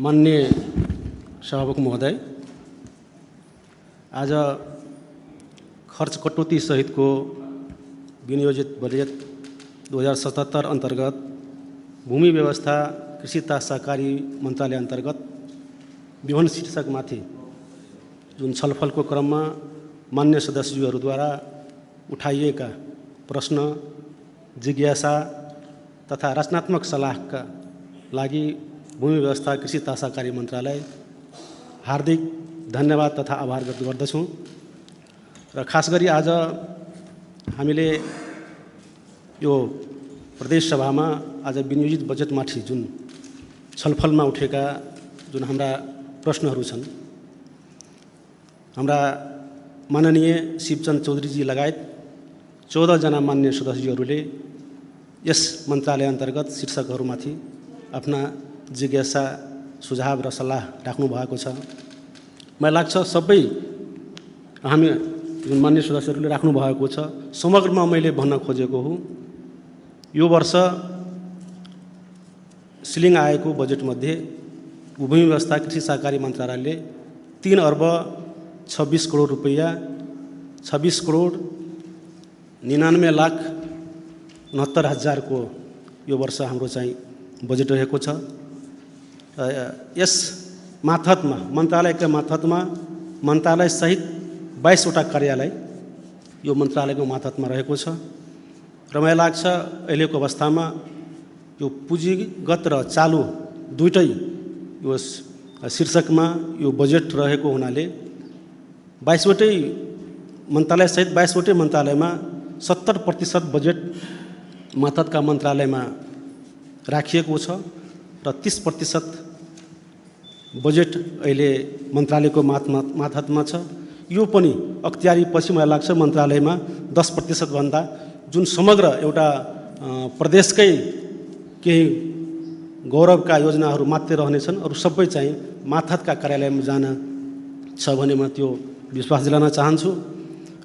माननीय सभामुख महोदय, आज खर्च कटौती सहितको विनियोजित बजेट 2077 अन्तर्गत भूमि व्यवस्था कृषि तथा सहकारी मन्त्रालय अन्तर्गत विभिन्न शीर्षकमाथि जुन छलफलको क्रममा मान्य सदस्यज्यूहरूद्वारा उठाइएका प्रश्न, जिज्ञासा तथा रचनात्मक सल्लाहका लागि भूमि व्यवस्था कृषि तथा सहकारी मन्त्रालय हार्दिक धन्यवाद तथा आभार व्यक्त गर्दछौँ। र खास गरी आज हामीले यो प्रदेश सभामा आज विनियोजित बजेटमाथि जुन छलफलमा उठेका जुन हाम्रा प्रश्नहरू छन्, हाम्रा माननीय शिवचन्द्र चौधरीजी लगायत 14 जना मान्य सदस्यहरूले यस मन्त्रालय अन्तर्गत शीर्षकहरूमाथि आफ्ना जिज्ञासा, सुझाव र सल्लाह राख्नु भएको छ। मलाई लाग्छ सबै हामी जुन मान्य सदस्यहरूले राख्नु भएको छ, समग्रमा मैले भन्न खोजेको हो, यो वर्ष सिलिङ आएको बजेटमध्ये भूमि व्यवस्था कृषि सहकारी मन्त्रालयले 3 अर्ब 26 करोड रुपैयाँ 26 करोड 99 लाख 69 हजार को यो वर्ष हाम्रो चाहिँ बजेट रहेको छ। यस मातहतमा मन्त्रालयका मातहतमा मन्त्रालय सहित 22 वटा कार्यालय यो मन्त्रालयको मातहतमा रहेको छ। र मलाई लाग्छ अहिलेको अवस्थामा यो पुँजीगत र चालु दुईटै यो शीर्षकमा यो बजेट रहेको हुनाले 22 वटै मन्त्रालय सहित 22 वटै मन्त्रालयमा 70% बजेट मातहतका मन्त्रालयमा राखिएको छ र 30% बजेट अहिले मन्त्रालयको मातहतमा छ। यो पनि अख्तियारी पछि मलाई लाग्छ मन्त्रालयमा 10% भन्दा जुन समग्र एउटा प्रदेशकै केही गौरवका योजनाहरू मात्रै रहनेछन्, अरू सबै चाहिँ मातहतका कार्यालयमा जान छ भने म त्यो विश्वास दिलाउन चाहन्छु।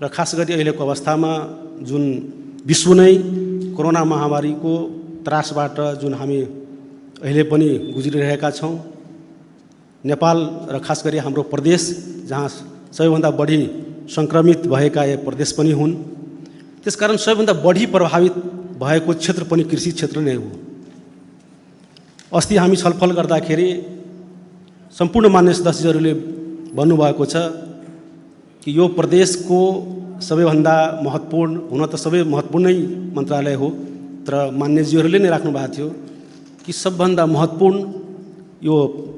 र खास गरी अहिलेको अवस्थामा जुन विश्व नै कोरोना महामारीको त्रासबाट जुन हामी अहिले पनि गुज्रिरहेका छौँ, नेपाल र खास गरी हाम्रो प्रदेश जहाँ सबैभन्दा बढी सङ्क्रमित भएका यो प्रदेश पनि हुन्, त्यसकारण सबैभन्दा बढी प्रभावित भएको क्षेत्र पनि कृषि क्षेत्र नै हो। अस्ति हामी छलफल गर्दाखेरि सम्पूर्ण मान्य सदस्यहरूले भन्नुभएको छ कि यो प्रदेशको सबैभन्दा महत्त्वपूर्ण, हुन त सबै महत्त्वपूर्णै मन्त्रालय हो, तर मान्यज्यूहरूले नै राख्नु भएको थियो कि सबभन्दा महत्त्वपूर्ण यो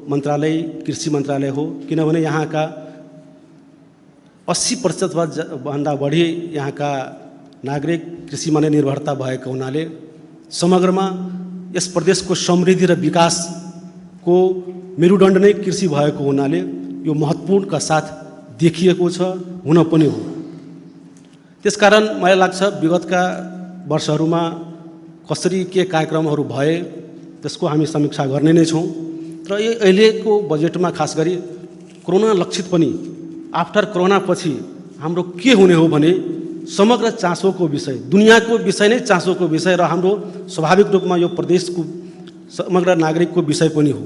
मन्त्रालय कृषि मन्त्रालय हो, किनभने यहाँका 80% भन्दा बढी यहाँका नागरिक कृषिमा नै निर्भरता भएको हुनाले समग्रमा यस प्रदेशको समृद्धि र विकासको मेरुदण्ड नै कृषि भएको हुनाले यो महत्त्वपूर्णका साथ देखिएको छ, हुन पनि हो। त्यसकारण मलाई लाग्छ विगतका वर्षहरूमा कसरी के कार्यक्रमहरू भए त्यसको हामी समीक्षा गर्ने नै छौँ। र यो अहिलेको बजेटमा खास गरी कोरोना लक्षित पनि आफ्टर कोरोना पछि हाम्रो के हुने हो भने समग्र चासोको विषय, दुनियाँको विषय नै चासोको विषय र हाम्रो स्वाभाविक रूपमा यो प्रदेशको समग्र नागरिकको विषय पनि हो।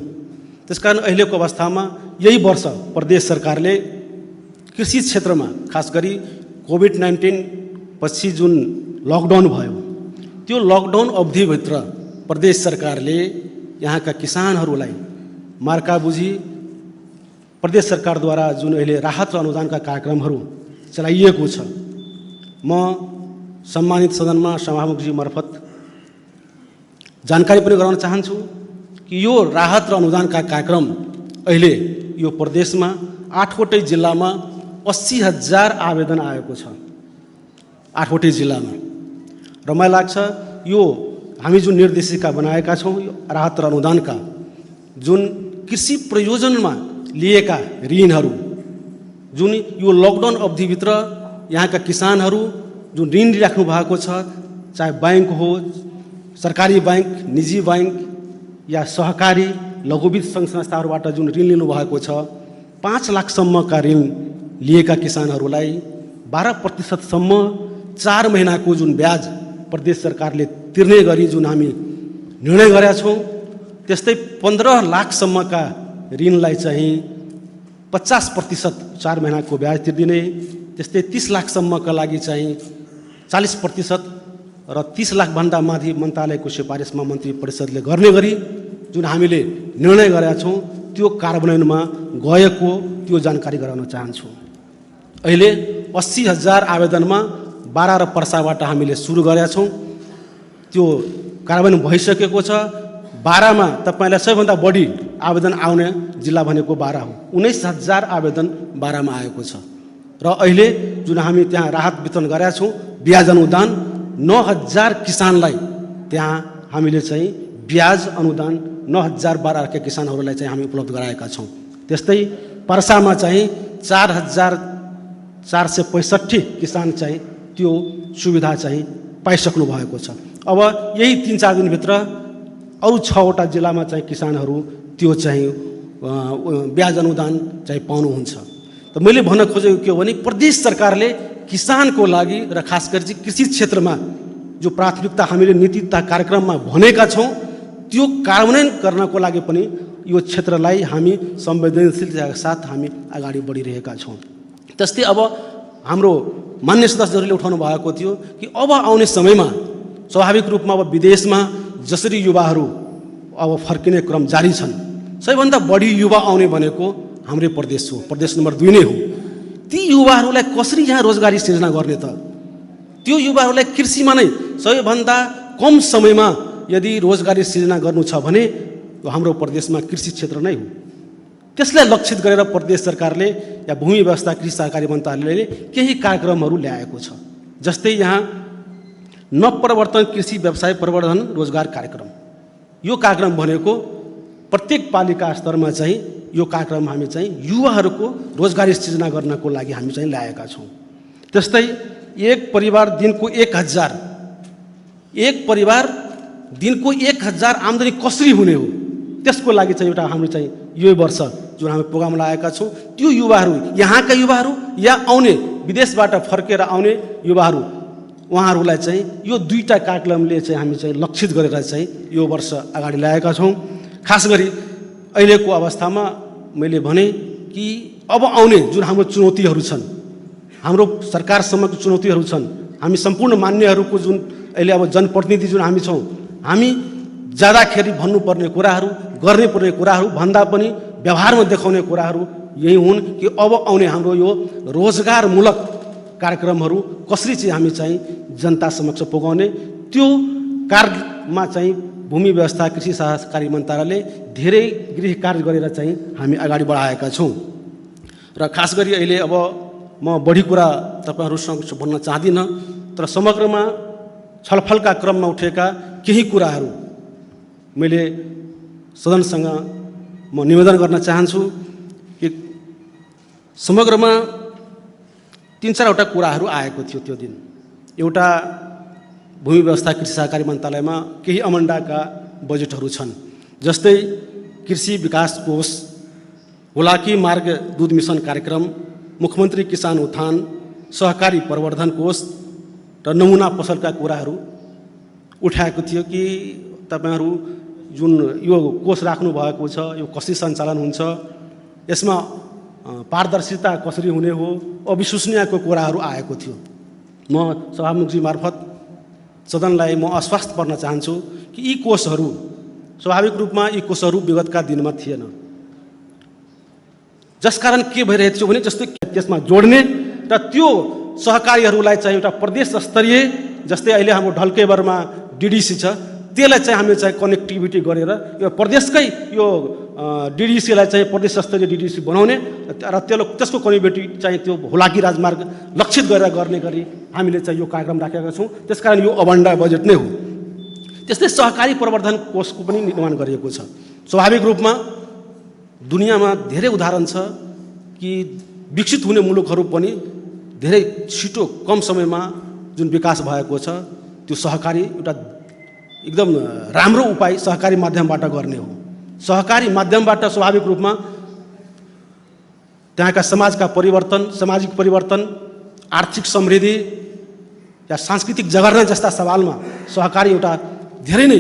त्यसकारण अहिलेको अवस्थामा यही वर्ष प्रदेश सरकारले कृषि क्षेत्रमा खास गरी कोभिड-19 पछि जुन लकडाउन भयो, त्यो लकडाउन अवधिभित्र प्रदेश सरकारले यहाँका किसानहरूलाई मार्का बुझी प्रदेश सरकारद्वारा जुन अहिले राहत र अनुदानका कार्यक्रमहरू चलाइएको छ, म सम्मानित सदनमा सभामुखजी मार्फत जानकारी पनि गराउन चाहन्छु कि यो राहत र अनुदानका कार्यक्रम अहिले यो प्रदेशमा 8 वटै जिल्लामा 80,000 आवेदन आएको छ, 8 वटै जिल्लामा। र मलाई लाग्छ यो हामी जुन निर्देशिका बनाएका छौँ राहत र अनुदानका, जुन कृषि प्रयोजनमा लिएका ऋणहरू, जुन यो लकडाउन अवधिभित्र यहाँका किसानहरू जुन ऋण लिइराख्नु भएको छ, चाहे बैंक हो, सरकारी बैंक, निजी बैंक या सहकारी लघु वित्त सङ्घ संस्थाहरूबाट जुन ऋण लिनुभएको छ, 5 लाखसम्मका ऋण लिएका किसानहरूलाई 12% सम्म 4 महिनाको जुन ब्याज प्रदेश सरकारले तिर्ने गरी जुन हामी निर्णय गरेका छौँ, त्यस्तै 15 लाखसम्मका ऋणलाई चाहिँ 50% 4 महिनाको ब्याज तिर्दिने, त्यस्तै 30 लाखसम्मका लागि चाहिँ 40% र 30 लाखभन्दा माथि मन्त्रालयको सिफारिसमा मन्त्री परिषदले गर्ने गरी जुन हामीले निर्णय गरेका छौँ त्यो कार्यान्वयनमा गएको त्यो जानकारी गराउन चाहन्छु। अहिले 80,000 आवेदनमा 12 र पर्साबाट हामीले सुरु गरेका छौँ। त्यो कार्यान्वयन भइसकेको छ। 12 मा तपाईलाई सबैभन्दा बढी आवेदन आउने जिल्ला भनेको 12 हो। 19,000 आवेदन 12 मा आएको छ र अहिले जुन हामी त्यहाँ राहत वितरण गरेका छौँ, ब्याज अनुदान 9,000 किसानलाई त्यहाँ हामीले चाहिँ ब्याज अनुदान 9,000 12 का किसानहरूलाई चाहिँ हामी उपलब्ध गराएका छौँ। त्यस्तै पर्सामा चाहिँ 4,465 किसान चाहिँ त्यो सुविधा चाहिँ पाइसक्नु भएको छ। अब यही 3-4 दिनभित्र अरू 6वटा जिल्लामा चाहिँ किसानहरू त्यो चाहिँ ब्याज अनुदान चाहिँ पाउनुहुन्छ। त मैले भन्न खोजेको के हो भने प्रदेश सरकारले किसानको लागि र खास गरी चाहिँ कृषि क्षेत्रमा जो प्राथमिकता हामीले नीति तथा कार्यक्रममा भनेका छौँ त्यो कार्यान्वयन गर्नको लागि पनि यो क्षेत्रलाई हामी संवेदनशीलताका साथ हामी अगाडि बढिरहेका छौँ। त्यस्तै अब हाम्रो मान्य सदस्यहरूले उठाउनु भएको थियो कि अब आउने समयमा स्वाभाविक रूपमा अब विदेशमा जसरी युवाहरू अब फर्किने क्रम जारी छन्, सबैभन्दा बढी युवा आउने भनेको हाम्रै प्रदेश हो, प्रदेश नम्बर 2 नै हो। ती युवाहरूलाई कसरी यहाँ रोजगारी सृजना गर्ने त? त्यो युवाहरूलाई कृषिमा नै सबैभन्दा कम समयमा यदि रोजगारी सृजना गर्नु छ भने हाम्रो प्रदेशमा कृषि क्षेत्र नै हो। त्यसलाई लक्षित गरेर प्रदेश सरकारले या भूमि व्यवस्था कृषि सहकारी मन्त्रालयले केही कार्यक्रमहरू ल्याएको छ। जस्तै यहाँ नवप्रवर्तन कृषि व्यवसाय प्रवर्धन रोजगार कार्यक्रम। यो कार्यक्रम भनेको प्रत्येक पालिका स्तरमा चाहिँ यो कार्यक्रम हामी चाहिँ युवाहरूको रोजगारी सृजना गर्नको लागि हामी चाहिँ ल्याएका छौँ। त्यस्तै एक परिवार दिनको 1,000 आम्दानी कसरी हुने हो त्यसको लागि चाहिँ एउटा हाम्रो चाहिँ यो वर्ष जुन हामी प्रोग्राम लगाएका छौँ त्यो युवाहरू, यहाँका युवाहरू या आउने विदेशबाट फर्केर आउने युवाहरू, उहाँहरूलाई चाहिँ यो 2टा कार्यक्रमले चाहिँ हामी चाहिँ लक्षित गरेर चाहिँ यो वर्ष अगाडि ल्याएका छौँ। खास गरी अहिलेको अवस्थामा मैले भने कि अब आउने जुन हाम्रो चुनौतीहरू छन्, हाम्रो सरकार समक्ष चुनौतीहरू छन्, हामी सम्पूर्ण मान्यहरूको जुन अहिले अब जनप्रतिनिधि जुन हामी छौँ, हामी ज्यादाखेरि भन्नुपर्ने कुराहरू, गर्ने पर्ने कुराहरू भन्दा पनि व्यवहारमा देखाउने कुराहरू यही हुन् कि अब आउने हाम्रो यो रोजगारमूलक कार्यक्रमहरू कसरी चाहिँ हामी चाहिँ जनता समक्ष पुगाउने, त्यो कार्यमा चाहिँ भूमि व्यवस्था कृषि सहकारी मन्त्रालयले धेरै गृह कार्य गरेर चाहिँ हामी अगाडि बढाएका छौँ। र खास गरी अहिले अब म बढी कुरा तपाईँहरूसँग भन्न चाहदिनँ, तर समग्रमा छलफलका क्रममा उठेका केही कुराहरू मैले सदनसँग म निवेदन गर्न चाहन्छु कि समग्रमा 3-4वटा कुराहरू आएको थियो त्यो दिन। एउटा भूमि व्यवस्था कृषि सहकारी मन्त्रालयमा केही अमण्डाका बजेटहरू छन्, जस्तै कृषि विकास कोष, हुलाकी मार्ग दूध मिसन कार्यक्रम, मुख्यमन्त्री किसान उत्थान, सहकारी प्रवर्धन कोष र नमुना पसलका कुराहरू उठाएको थियो कि तपाईहरू जुन यो कोष राख्नु भएको छ यो कसरी सञ्चालन हुन्छ, यसमा पारदर्शिता कसरी हुने हो, अविश्वसनीयको कुराहरू आएको थियो। म सभामुखजी मार्फत सदनलाई म आश्वस्त गर्न चाहन्छु कि यी कोषहरू स्वाभाविक रूपमा यी कोषहरू विगतका दिनमा थिएन, जसकारण के भइरहेको थियो भने जस्तै त्यसमा जोड्ने र त्यो सहकारीहरूलाई चाहिँ एउटा प्रदेश स्तरीय, जस्तै अहिले हाम्रो ढल्केबरमा डिडिसी छ, त्यसलाई चाहिँ हामी चाहिँ कनेक्टिभिटी गरेर यो प्रदेशकै यो डिडिसीलाई चाहिँ प्रदेश स्तरीय डिडिसी बनाउने र त्यसको कनेक्टिभिटी चाहिँ त्यो हुलाकी राजमार्ग लक्षित गरेर गर्ने गरी हामीले चाहिँ यो कार्यक्रम राखेका छौँ। त्यसकारण यो अभण्डा बजेट नै हो। त्यस्तै सहकारी प्रवर्धन कोषको पनि निर्माण गरिएको छ। स्वाभाविक रूपमा दुनियाँमा धेरै उदाहरण छ कि विकसित हुने मुलुकहरू पनि धेरै छिटो कम समयमा जुन विकास भएको छ त्यो सहकारी एउटा एकदम राम्रो उपाय सहकारी माध्यमबाट गर्ने हो। सहकारी माध्यमबाट स्वाभाविक रूपमा त्यहाँका समाजका परिवर्तन, सामाजिक परिवर्तन, आर्थिक समृद्धि या सांस्कृतिक जगर्ना जस्ता सवालमा सहकारी एउटा धेरै नै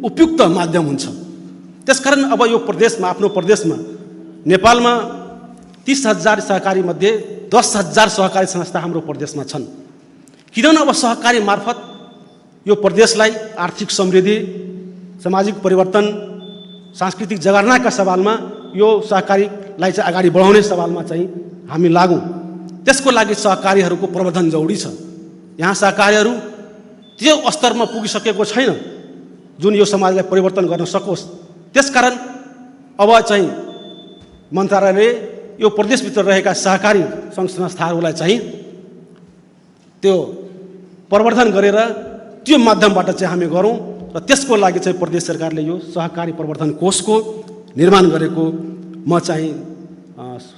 उपयुक्त माध्यम हुन्छ। त्यसकारण अब यो प्रदेशमा, आफ्नो प्रदेशमा नेपालमा 30,000 सहकारी मध्ये 10,000 सहकारी संस्था हाम्रो प्रदेशमा छन्। किन अब सहकारी मार्फत यो प्रदेशलाई आर्थिक समृद्धि, सामाजिक परिवर्तन, सांस्कृतिक जगर्नाका सवालमा यो सहकारीलाई चाहिँ अगाडि बढाउने सवालमा चाहिँ हामी लागौँ। त्यसको लागि सहकारीहरूको प्रवर्धन जरुरी छ। यहाँ सहकारीहरू त्यो स्तरमा पुगिसकेको छैन जुन यो समाजलाई परिवर्तन गर्न सकोस्। त्यसकारण अब चाहिँ मन्त्रालयले यो प्रदेशभित्र रहेका सहकारी सङ्घ संस्थाहरूलाई चाहिँ त्यो प्रवर्धन गरेर त्यो माध्यमबाट चाहिँ हामी गरौँ र त्यसको लागि चाहिँ प्रदेश सरकारले यो सहकारी प्रवर्धन कोषको निर्माण गरेको म चाहिँ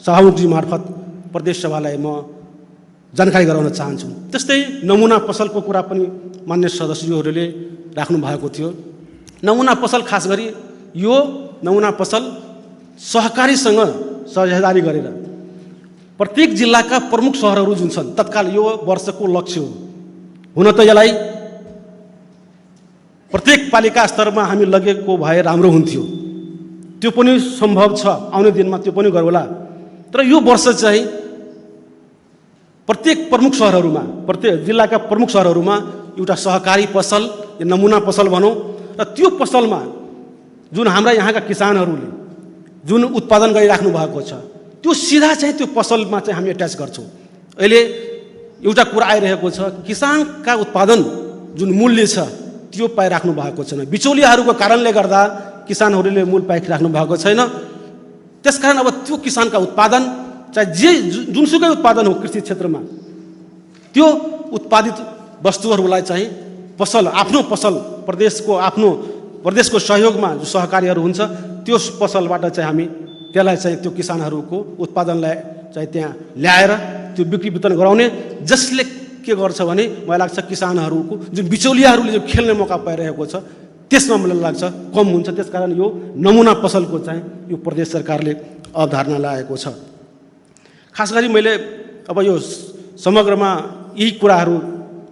सभामुखजी मार्फत प्रदेश सभालाई म जानकारी गराउन चाहन्छु। त्यस्तै नमुना पसलको कुरा पनि मान्य सदस्यहरूले राख्नु भएको थियो। नमुना पसल खास गरी यो नमुना पसल सहकारीसँग साझेदारी गरेर प्रत्येक जिल्लाका प्रमुख सहरहरू जुन छन् तत्काल यो वर्षको लक्ष्य हो। हुन त यसलाई प्रत्येक पालिका स्तरमा हामी लगेको भए राम्रो हुन्थ्यो, त्यो पनि सम्भव छ, आउने दिनमा त्यो पनि गरौँला। तर यो वर्ष चाहिँ प्रत्येक प्रमुख सहरहरूमा, प्रत्येक जिल्लाका प्रमुख सहरहरूमा एउटा सहकारी पसल या नमुना पसल भनौँ र त्यो पसलमा जुन हाम्रा यहाँका किसानहरूले जुन उत्पादन गरिराख्नु भएको छ त्यो सिधा चाहिँ त्यो पसलमा चाहिँ हामी एट्याच गर्छौँ। अहिले एउटा कुरा आइरहेको छ, किसानका उत्पादन जुन मूल्य छ त्यो पाइराख्नु भएको छैन। बिचौलियाहरूको कारणले गर्दा किसानहरूले मूल पाइराख्नु भएको छैन। त्यसकारण अब त्यो किसानका उत्पादन चाहे जे जुनसुकै उत्पादन हो कृषि क्षेत्रमा त्यो उत्पादित वस्तुहरूलाई चाहिँ पसल, आफ्नो पसल, प्रदेशको सहयोगमा जो सहकारीहरू हुन्छ त्यो पसलबाट चाहिँ हामी त्यसलाई चाहिँ त्यो किसानहरूको उत्पादनलाई चाहिँ त्यहाँ ल्याएर त्यो बिक्री वितरण गराउने, जसले के गर्छ भने मलाई लाग्छ किसानहरूको जुन बिचौलियाहरूले जो खेल्ने मौका पाइरहेको छ त्यसमा मलाई लाग्छ कम हुन्छ। त्यसकारण यो नमुना पसलको चाहिँ यो प्रदेश सरकारले अवधारणा ल्याएको छ। खास गरी मैले अब यो समग्रमा यही कुराहरू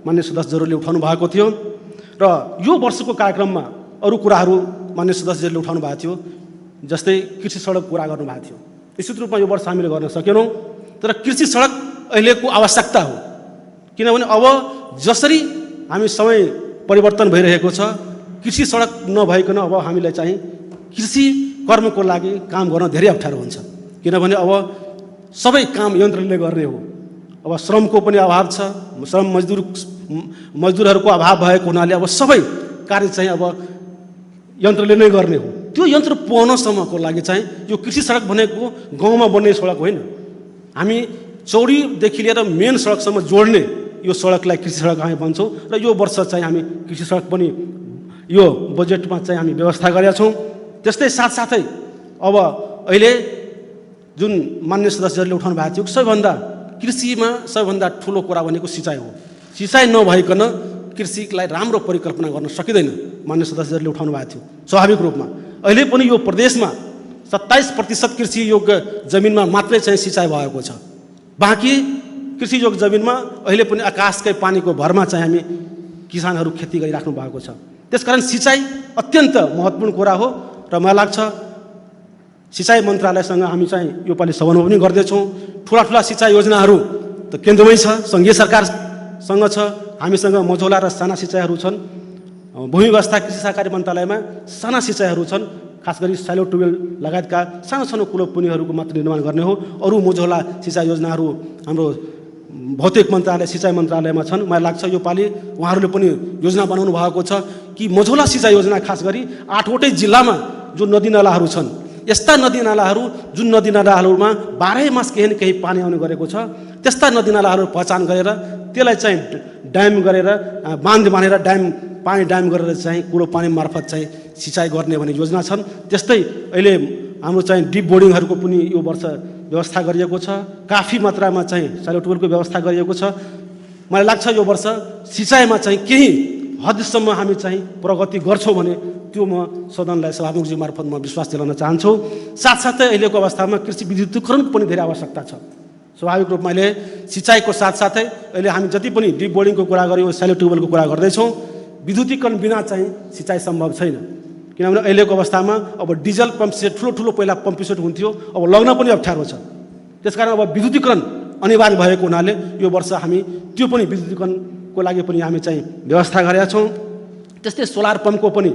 मान्य सदस्यहरूले उठाउनु भएको थियो र यो वर्षको कार्यक्रममा अरू कुराहरू मान्य सदस्यहरूले उठाउनु भएको थियो। जस्तै कृषि सडक कुरा गर्नुभएको थियो। निश्चित रूपमा यो वर्ष हामीले गर्न सकेनौँ, तर कृषि सडक अहिलेको आवश्यकता हो। किनभने अब जसरी हामी समय परिवर्तन भइरहेको छ, कृषि सडक नभइकन अब हामीलाई चाहिँ कृषि कर्मको लागि काम गर्न धेरै अप्ठ्यारो हुन्छ। किनभने अब सबै काम यन्त्रले गर्ने हो। अब श्रमको पनि अभाव छ, मजदुरहरूको अभाव भएको हुनाले अब सबै कार्य चाहिँ अब यन्त्रले नै गर्ने हो। त्यो यन्त्र पुग्नसम्मको लागि चाहिँ यो कृषि सडक भनेको गाउँमा बन्ने सडक होइन, हामी चौडीदेखि लिएर मेन सडकसम्म जोड्ने यो सडकलाई कृषि सडक हामी भन्छौँ। र यो वर्ष चाहिँ हामी कृषि सडक पनि यो बजेटमा चाहिँ हामी व्यवस्था गरेका छौँ। त्यस्तै साथसाथै अब अहिले जुन मान्य सदस्यहरूले उठाउनु भएको थियो, सबैभन्दा कृषिमा सबैभन्दा ठुलो कुरा भनेको सिँचाइ हो। सिँचाइ नभइकन कृषिलाई राम्रो परिकल्पना गर्न सकिँदैन, मान्य सदस्यहरूले उठाउनु भएको थियो। स्वाभाविक रूपमा अहिले पनि यो प्रदेशमा 27% कृषि योग्य जमिनमा मात्रै चाहिँ सिँचाइ भएको छ। बाँकी कृषि योग्य जमिनमा अहिले पनि आकाशकै पानीको भरमा चाहिँ हामी किसानहरू खेती गरिराख्नु भएको छ। त्यसकारण सिँचाइ अत्यन्त महत्त्वपूर्ण कुरा हो र मलाई लाग्छ सिँचाइ मन्त्रालयसँग हामी चाहिँ योपालि समन्वय पनि गर्दैछौँ। ठुला ठुला सिँचाइ योजनाहरू त केन्द्रमै छ, सङ्घीय सरकारसँग छ, हामीसँग मझौला र साना सिँचाइहरू छन्। भूमि व्यवस्था कृषि सहकारी मन्त्रालयमा साना सिँचाइहरू छन्, खास गरी साइलो ट्युबवेल लगायतका सानो सानो कुलोपुनीहरूको मात्र निर्माण गर्ने हो। अरू मझौला सिँचाइ योजनाहरू हाम्रो भौतिक मन्त्रालय सिँचाइ मन्त्रालयमा छन्। मलाई लाग्छ योपालि उहाँहरूले पनि योजना बनाउनु भएको छ कि मझौला सिँचाइ योजना खास गरी 8वटै जिल्लामा जो नदीनालाहरू छन्, यस्ता नदीनालाहरू जुन नदीनालाहरूमा 12 मास केही न केही पानी आउने गरेको छ, त्यस्ता नदीनालाहरू पहिचान गरेर त्यसलाई चाहिँ ड्याम गरेर बाँध बाँधेर पानी ड्याम गरेर चाहिँ कुलो पानी मार्फत चाहिँ सिँचाइ गर्ने भन्ने योजना छन्। त्यस्तै अहिले हाम्रो चाहिँ डिप बोर्डिङहरूको पनि यो वर्ष व्यवस्था गरिएको छ। काफी मात्रामा चाहिँ साइलो ट्युबवेलको व्यवस्था गरिएको छ। मलाई लाग्छ यो वर्ष सिँचाइमा चाहिँ केही हदसम्म हामी चाहिँ प्रगति गर्छौँ भने त्यो म सदनलाई सभामुखजी मार्फत म विश्वास दिलाउन चाहन्छु। साथसाथै अहिलेको अवस्थामा कृषि विद्युतीकरणको पनि धेरै आवश्यकता छ। स्वाभाविक रूपमा अहिले सिँचाइको साथसाथै अहिले हामी जति पनि डिप बोर्डिङको कुरा गऱ्यौँ, साइलो ट्युबवेलको कुरा गर्दैछौँ, विद्युतीकरण बिना चाहिँ सिँचाइ सम्भव छैन। किनभने अहिलेको अवस्थामा अब डिजल पम्प सेट ठुलो पहिला पम्प सेट हुन्थ्यो, अब लग्न पनि अप्ठ्यारो छ। त्यसकारण अब विद्युतीकरण अनिवार्य भएको हुनाले यो वर्ष हामी त्यो पनि विद्युतीकरणको लागि पनि हामी चाहिँ व्यवस्था गरेका छौँ। त्यस्तै सोलर पम्पको पनि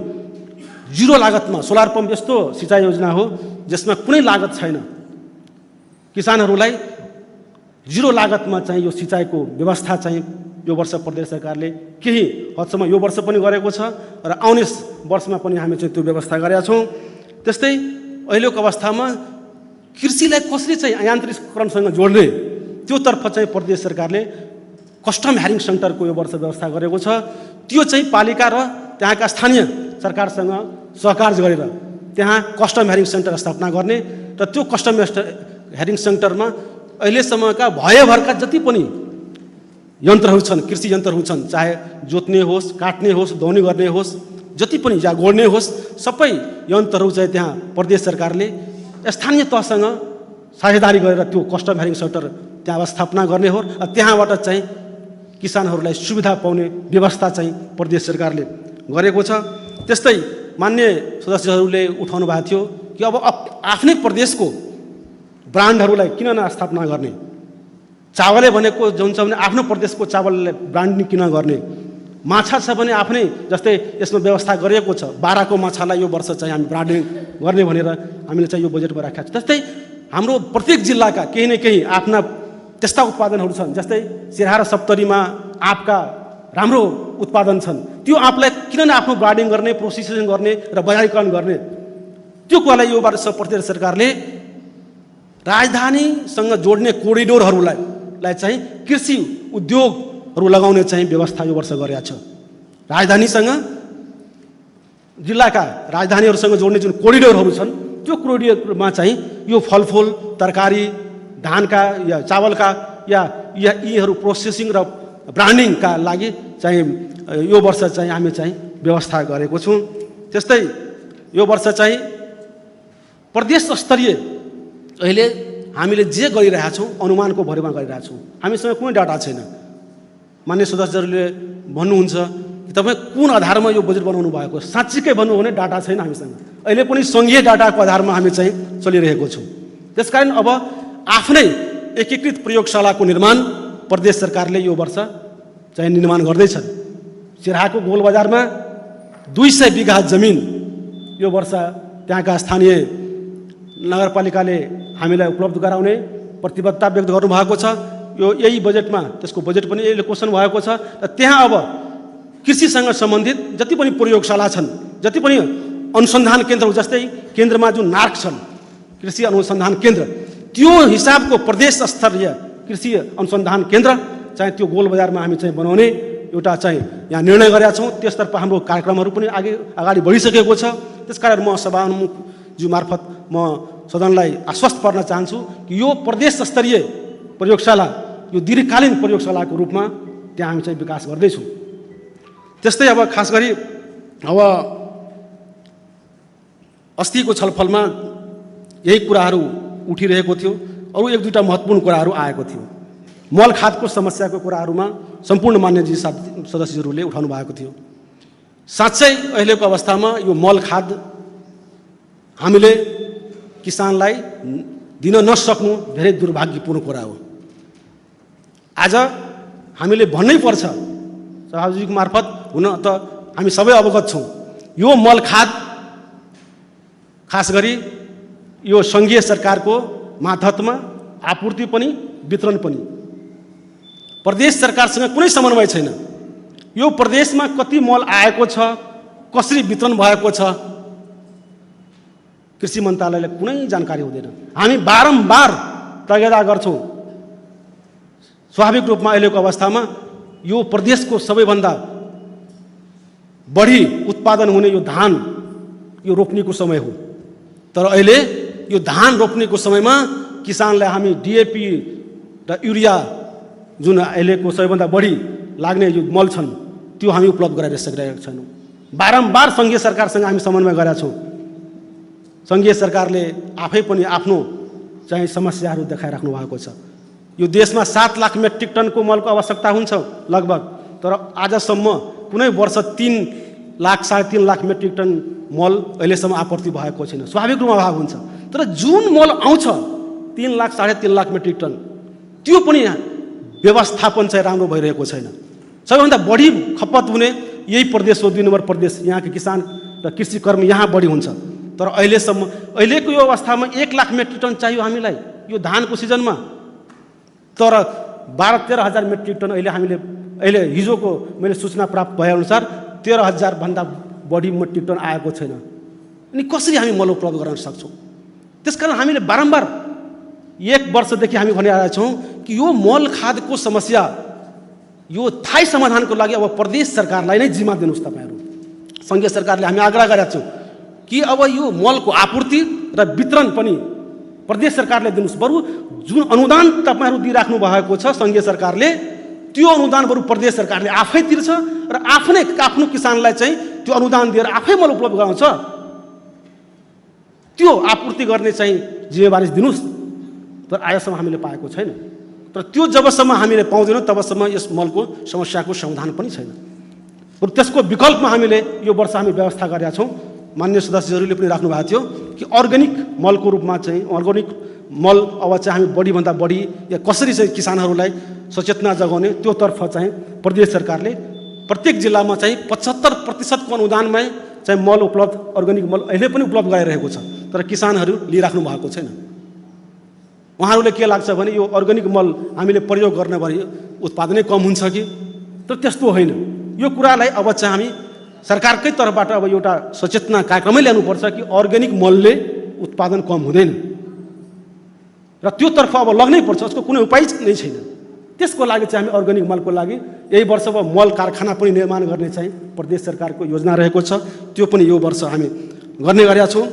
जिरो लागतमा, सोलर पम्प यस्तो सिँचाइ योजना हो जसमा कुनै लागत छैन, किसानहरूलाई जिरो लागतमा चाहिँ यो सिँचाइको व्यवस्था चाहिँ यो वर्ष प्रदेश सरकारले केही हदसम्म यो वर्ष पनि गरेको छ र आउने वर्षमा पनि हामी चाहिँ त्यो व्यवस्था गरेका छौँ। त्यस्तै अहिलेको अवस्थामा कृषिलाई कसरी चाहिँ यान्त्रिकीकरणसँग जोड्ने त्योतर्फ चाहिँ प्रदेश सरकारले कस्टम ह्यारिङ सेन्टरको यो वर्ष व्यवस्था गरेको छ। त्यो चाहिँ पालिका र त्यहाँका स्थानीय सरकारसँग सहकार गरेर त्यहाँ कस्टम ह्यारिङ सेन्टर स्थापना गर्ने र त्यो कस्टम ह्यारिङ सेन्टरमा अहिलेसम्मका भयभरका जति पनि यन्त्रहरू छन्, कृषि यन्त्रहरू छन्, चाहे जोत्ने होस्, काट्ने होस्, दौनी गर्ने होस्, जति पनि या गोड्ने होस्, सबै यन्त्रहरू चाहिँ त्यहाँ प्रदेश सरकारले स्थानीय तहसँग साझेदारी गरेर त्यो कस्टम ह्यारिङ सेन्टर त्यहाँ स्थापना गर्ने हो र त्यहाँबाट चाहिँ किसानहरूलाई सुविधा पाउने व्यवस्था चाहिँ प्रदेश सरकारले गरेको छ। त्यस्तै मान्य सदस्यहरूले उठाउनु भएको थियो कि अब आफ्नै प्रदेशको ब्रान्डहरूलाई किन नस्थापना गर्ने, चावलै भनेको जुन छ भने आफ्नो प्रदेशको चावललाई ब्रान्डिङ किन गर्ने, माछा छ भने आफ्नै, जस्तै यसमा व्यवस्था गरिएको छ बाराको माछालाई यो वर्ष चाहिँ हामी ब्रान्डिङ गर्ने भनेर हामीले चाहिँ यो बजेटमा राखेका छौँ। त्यस्तै हाम्रो प्रत्येक जिल्लाका केही न केही आफ्ना त्यस्ता उत्पादनहरू छन्, जस्तै सिराहा र सप्तरीमा आँपका राम्रो उत्पादन छन्, त्यो आँपलाई किन न आफ्नो ब्रान्डिङ गर्ने, प्रोसेसिङ गर्ने र बजारीकरण गर्ने, त्यो कुरालाई यो वर्ष प्रदेश सरकारले राजधानीसँग जोड्ने कोरिडोरहरूलाई चाहिँ कृषि उद्योगहरू लगाउने चाहिँ व्यवस्था यो वर्ष गरेका छ। राजधानीसँग जिल्लाका राजधानीहरूसँग जोड्ने जुन कोरिडोरहरू छन् त्यो कोरिडोरमा चाहिँ यो फलफुल, तरकारी, धानका या चावलका या यीहरू प्रोसेसिङ र ब्रान्डिङका लागि चाहिँ यो वर्ष चाहिँ हामी चाहिँ व्यवस्था गरेको छौँ। त्यस्तै यो वर्ष चाहिँ प्रदेश स्तरीय अहिले हामीले जे गरिरहेका छौँ अनुमानको भरमा गरिरहेका छौँ, हामीसँग कुनै डाटा छैन। मान्य सदस्यहरूले भन्नुहुन्छ कि तपाईँ कुन आधारमा यो बजेट बनाउनु भएको, साँच्चीकै भन्नु हो भने डाटा छैन हामीसँग। अहिले पनि सङ्घीय डाटाको आधारमा हामी चाहिँ चलिरहेको छौँ। त्यसकारण अब आफ्नै एकीकृत प्रयोगशालाको निर्माण प्रदेश सरकारले यो वर्ष चाहिँ निर्माण गर्दैछन्। सिराहाको गोलबजारमा 200 बिघा जमिन यो वर्ष त्यहाँका स्थानीय नगरपालिकाले हामीलाई उपलब्ध गराउने प्रतिबद्धता व्यक्त गर्नुभएको छ। यो यही बजेटमा त्यसको बजेट पनि एलोकेसन भएको छ र त्यहाँ अब कृषिसँग सम्बन्धित जति पनि प्रयोगशाला छन्, जति पनि अनुसन्धान केन्द्रहरू, जस्तै केन्द्रमा जुन नार्क छन् कृषि अनुसन्धान केन्द्र, त्यो हिसाबको प्रदेश स्तरीय कृषि अनुसन्धान केन्द्र चाहिँ त्यो गोलबजारमा हामी चाहिँ बनाउने एउटा चाहिँ यहाँ निर्णय गरेका छौँ। त्यसतर्फ हाम्रो कार्यक्रमहरू पनि अगाडि बढिसकेको छ। त्यसकारण म सभामुखज्यू मार्फत म सदनलाई आश्वस्त पार्न चाहन्छु कि यो प्रदेश स्तरीय प्रयोगशाला यो दीर्घकालीन प्रयोगशालाको रूपमा त्यहाँ हामी चाहिँ विकास गर्दैछौँ। त्यस्तै अब खास गरी अब अस्तिको छलफलमा यही कुराहरू उठिरहेको थियो, अरू एक दुईवटा महत्त्वपूर्ण कुराहरू आएको थियो। मल खादको समस्याको कुराहरूमा सम्पूर्ण मान्यजी सदस्यहरूले उठाउनु भएको थियो। साँच्चै अहिलेको अवस्थामा यो मल खाद हामीले किसानलाई दिन नसक्नु धेरै दुर्भाग्यपूर्ण कुरा हो। आज हामीले भन्नै पर्छ सभाजीको मार्फत, हुन त हामी सबै अवगत छौँ, यो मल खाद खास गरी यो सङ्घीय सरकारको मातहतमा आपूर्ति पनि वितरण पनि प्रदेश सरकारसँग कुनै समन्वय छैन। यो प्रदेशमा कति मल आएको छ, कसरी वितरण भएको छ, कृषि मन्त्रालयलाई कुनै जानकारी हुँदैन। हामी बारम्बार तगादा गर्छौँ। स्वाभाविक रूपमा अहिलेको अवस्थामा यो प्रदेशको सबैभन्दा बढी उत्पादन हुने यो धान यो रोप्नेको समय हो, तर अहिले यो धान रोप्नेको समयमा किसानलाई हामी डिएपी र युरिया जुन अहिलेको सबैभन्दा बढी लाग्ने यो मल छन् त्यो हामी उपलब्ध गराएर सकिरहेका छैनौँ। बारम्बार सङ्घीय सरकारसँग हामी समन्वय गरेका छौँ। सङ्घीय सरकारले आफै पनि आफ्नो चाहिँ समस्याहरू देखाइराख्नु भएको छ। यो देशमा 7 लाख मेट्रिक टनको मलको आवश्यकता हुन्छ लगभग, तर आजसम्म कुनै वर्ष 3 लाख 3.5 लाख मेट्रिक टन मल अहिलेसम्म आपूर्ति भएको छैन। स्वाभाविक रूपमा अभाव हुन्छ, तर जुन मल आउँछ 3 लाख 3.5 लाख मेट्रिक टन त्यो पनि व्यवस्थापन चाहिँ राम्रो भइरहेको छैन। सबैभन्दा बढी खपत हुने यही प्रदेश हो, 2 नम्बर प्रदेश। यहाँको किसान र कृषि कर्म यहाँ बढी हुन्छ, तर अहिलेको यो अवस्थामा 1 लाख मेट्रिक टन चाहियो हामीलाई यो धानको सिजनमा, तर 12-13 हजार मेट्रिक टन अहिले हिजोको मैले सूचना प्राप्त भएअनुसार 13,000 भन्दा बढी मेट्रिक टन आएको छैन। अनि कसरी हामी मल उपलब्ध गराउन सक्छौँ? त्यसकारण हामीले बारम्बार 1 वर्षदेखि हामी भनिरहेका छौँ कि यो मल खादको समस्या यो स्थायी समाधानको लागि अब प्रदेश सरकारलाई नै जिम्मा दिनुहोस् तपाईँहरू। सङ्घीय सरकारले हामी आग्रह गरेका छौँ कि अब यो मलको आपूर्ति र वितरण पनि प्रदेश सरकारले दिनुहोस्। बरु जुन अनुदान तपाईँहरू दिइराख्नु भएको छ सङ्घीय सरकारले, त्यो अनुदान बरु प्रदेश सरकारले आफै तिर्छ र आफ्नो किसानलाई चाहिँ त्यो अनुदान दिएर आफै मल उपलब्ध गराउँछ। त्यो आपूर्ति गर्ने चाहिँ जिम्मेवारी दिनुहोस्, तर आजसम्म हामीले पाएको छैन। तर त्यो जबसम्म हामीले पाउँदैनौँ तबसम्म यस मलको समस्याको समाधान पनि छैन। र त्यसको विकल्पमा हामीले यो वर्ष हामी व्यवस्था गरेका छौँ। मान्य सदस्यहरूले पनि राख्नु भएको थियो कि अर्ग्यानिक मलको रूपमा चाहिँ अर्ग्यानिक मल अब चाहिँ हामी बढीभन्दा बढी या कसरी चाहिँ किसानहरूलाई सचेतना जगाउने त्योतर्फ चाहिँ प्रदेश सरकारले प्रत्येक जिल्लामा चाहिँ 75% को अनुदानमै चाहिँ मल उपलब्ध अर्ग्यानिक मल अहिले पनि उपलब्ध गराइरहेको छ, तर किसानहरू लिइराख्नु भएको छैन। उहाँहरूले के लाग्छ भने यो अर्ग्यानिक मल हामीले प्रयोग गर्ने भए उत्पादनै कम हुन्छ कि, तर त्यस्तो होइन। यो कुरालाई अब चाहिँ हामी सरकारकै तर्फबाट अब एउटा सचेतना कार्यक्रमै ल्याउनुपर्छ कि अर्ग्यानिक मलले उत्पादन कम हुँदैन र त्योतर्फ अब लग्नै पर्छ, उसको कुनै उपाय नै छैन। त्यसको लागि चाहिँ हामी अर्ग्यानिक मलको लागि यही वर्ष अब मल कारखाना पनि निर्माण गर्ने चाहिँ प्रदेश सरकारको योजना रहेको छ, त्यो पनि यो वर्ष हामी गर्ने गरेका छौँ।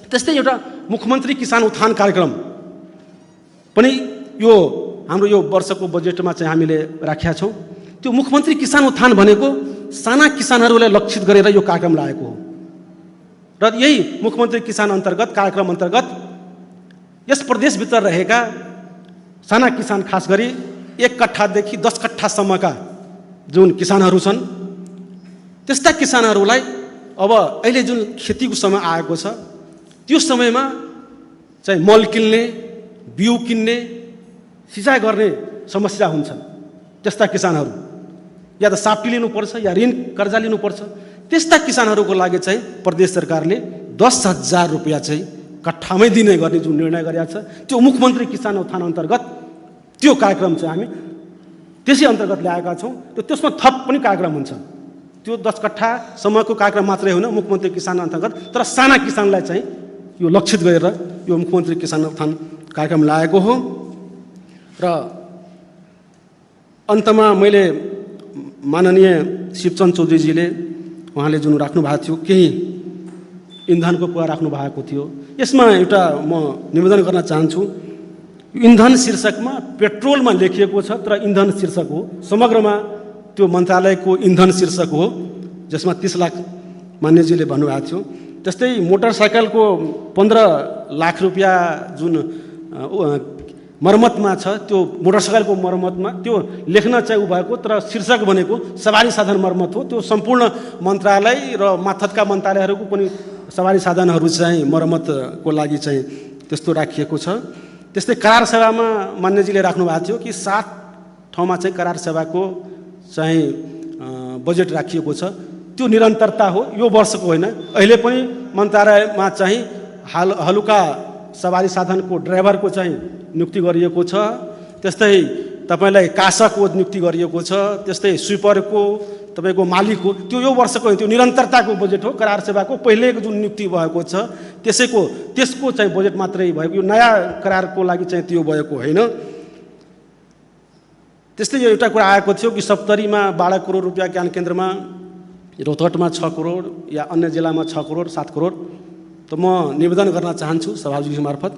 त्यस्तै एउटा मुख्यमन्त्री किसान उत्थान कार्यक्रम पनि यो हाम्रो यो वर्षको बजेटमा चाहिँ हामीले राखेका छौँ। त्यो मुख्यमन्त्री किसान उत्थान भनेको साना किसानहरूलाई लक्षित गरेर यो कार्यक्रम लागेको हो र यही मुख्यमन्त्री किसान अन्तर्गत कार्यक्रम अन्तर्गत यस प्रदेशभित्र रहेका साना किसान, खास गरी 1 कट्ठादेखि 10 कट्ठासम्मका जुन किसानहरू छन्, त्यस्ता किसानहरूलाई अब अहिले जुन खेतीको समय आएको छ त्यो समयमा चाहिँ मल किन्ने, बिउ किन्ने, सिँचाइ गर्ने समस्या हुन्छ। त्यस्ता किसानहरू या त साप्टी लिनुपर्छ या ऋण कर्जा लिनुपर्छ। त्यस्ता किसानहरूको लागि चाहिँ प्रदेश सरकारले 10,000 रुपियाँ चाहिँ कट्ठामै दिने गर्ने जुन निर्णय गरेका छ, त्यो मुख्यमन्त्री किसान उत्थान अन्तर्गत त्यो कार्यक्रम चाहिँ हामी त्यसै अन्तर्गत ल्याएका छौँ। त्यसमा थप पनि कार्यक्रम हुन्छ। त्यो 10 कट्ठासम्मको कार्यक्रम मात्रै होइन, मुख्यमन्त्री किसान अन्तर्गत तर साना किसानलाई चाहिँ यो लक्षित गरेर यो मुख्यमन्त्री किसान उत्थान कार्यक्रम लागेको हो। र अन्तमा मैले माननीय शिवचन्द्र चौधरीजीले उहाँले जुन राख्नु भएको थियो, केही इन्धनको कुरा राख्नु भएको थियो, यसमा एउटा म निवेदन गर्न चाहन्छु। इन्धन शीर्षकमा पेट्रोलमा लेखिएको छ, तर इन्धन शीर्षक हो, समग्रमा त्यो मन्त्रालयको इन्धन शीर्षक हो, जसमा 30 लाख मान्यजीले भन्नुभएको थियो। त्यस्तै मोटरसाइकलको 15 लाख रुपियाँ जुन मर्मतमा छ, त्यो मोटरसाइकलको मर्मतमा त्यो लेख्न चाहिँ भएको, तर शीर्षक भनेको सवारी साधन मर्मत हो। त्यो सम्पूर्ण मन्त्रालय र माथतका मन्त्रालयहरूको पनि सवारी साधनहरू चाहिँ मर्मतको लागि चाहिँ त्यस्तो राखिएको छ। त्यस्तै करार सेवामा मान्यजीले राख्नु भएको थियो कि 7 ठाउँमा चाहिँ करार सेवाको चाहिँ बजेट राखिएको छ। त्यो निरन्तरता हो, यो वर्षको होइन। अहिले पनि मन्त्रालयमा चाहिँ हलुका सवारी साधनको ड्राइभरको चाहिँ नियुक्ति गरिएको छ। त्यस्तै तपाईँलाई कासाको नियुक्ति गरिएको छ। त्यस्तै स्विपरको, तपाईँको मालिकको, त्यो यो वर्षको होइन, त्यो निरन्तरताको बजेट हो। करार सेवाको पहिलेको जुन नियुक्ति भएको छ त्यसको चाहिँ बजेट मात्रै भएको, यो नयाँ करारको लागि चाहिँ त्यो भएको होइन। त्यस्तै एउटा कुरा आएको थियो कि सप्तरीमा 12 करोड रुपियाँ ज्ञान केन्द्रमा, रौतहटमा 6 करोड या अन्य जिल्लामा 6 करोड 7 करोड। त म निवेदन गर्न चाहन्छु सभाजी मार्फत,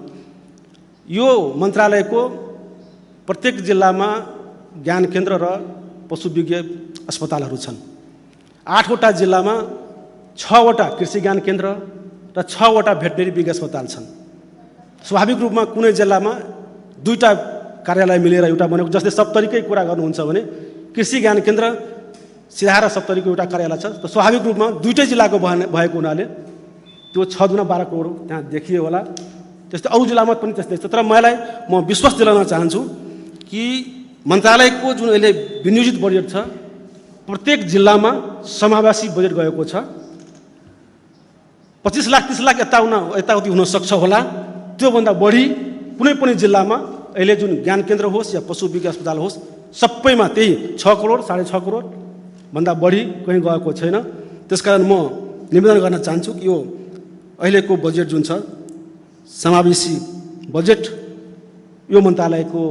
यो मन्त्रालयको प्रत्येक जिल्लामा ज्ञान केन्द्र र पशुविज्ञ अस्पतालहरू छन्। 8वटा जिल्लामा 6वटा कृषि ज्ञान केन्द्र र 6वटा भेटनेरी विज्ञ अस्पताल छन्। स्वाभाविक रूपमा कुनै जिल्लामा 2टा कार्यालय मिलेर एउटा बनेको, जस्तै सप्तरीकै कुरा गर्नुहुन्छ भने कृषि ज्ञान केन्द्र सिधा र सप्तरीको एउटा कार्यालय छ। त स्वाभाविक रूपमा दुईटै जिल्लाको भएको हुनाले त्यो 6 दुना 12 करोड त्यहाँ देखियो होला। त्यस्तै अरू जिल्लामा पनि त्यस्तै छ। तर म विश्वास दिलाउन चाहन्छु कि मन्त्रालयको जुन अहिले विनियोजित बजेट छ प्रत्येक जिल्लामा समावेशी बजेट गएको छ। 25 लाख 30 लाख यताउति हुन सक्छ होला। त्योभन्दा बढी कुनै पनि जिल्लामा अहिले जुन ज्ञान केन्द्र होस् या पशु विज्ञान अस्पताल होस् सबैमा त्यही 6 करोड 6.5 करोड भन्दा बढी कहीँ गएको छैन। त्यसकारण म निवेदन गर्न चाहन्छु कि यो अहिलेको बजेट जुन छ समावेशी बजेट यो मन्त्रालयको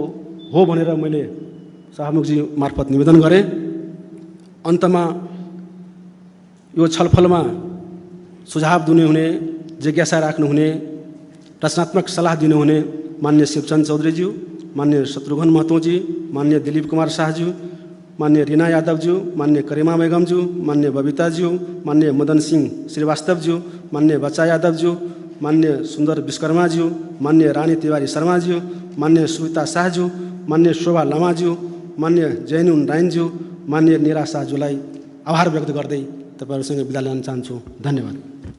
हो भनेर मैले सभामुखजी मार्फत निवेदन गरेँ। अन्तमा यो छलफलमा सुझाव दिनुहुने, जिज्ञासा राख्नुहुने, रचनात्मक सल्लाह दिनुहुने माननीय शिवचंद चौधरीज्यू, माननीय शत्रुघ्न महतोजी, माननीय दिलीप कुमार शाहज्यू, माननीय रीना यादवज्यू, माननीय करीमा बेगमज्यू, माननीय बबीताज्यू, माननीय मदन सिंह श्रीवास्तवज्यू, माननीय बच्चा यादवज्यू, माननीय सुंदर विश्वकर्माज्यू, माननीय रानी तिवारी शर्माज्यू, माननीय सुविता शाहज्यू, माननीय शोभा लामाज्यू, माननीय जैनुन रायनज्यू, माननीय निरा शाहज्यूलाई आभार व्यक्त गर्दै तपाईहरुसँग बिदा लिन चाहन्छु। धन्यवाद।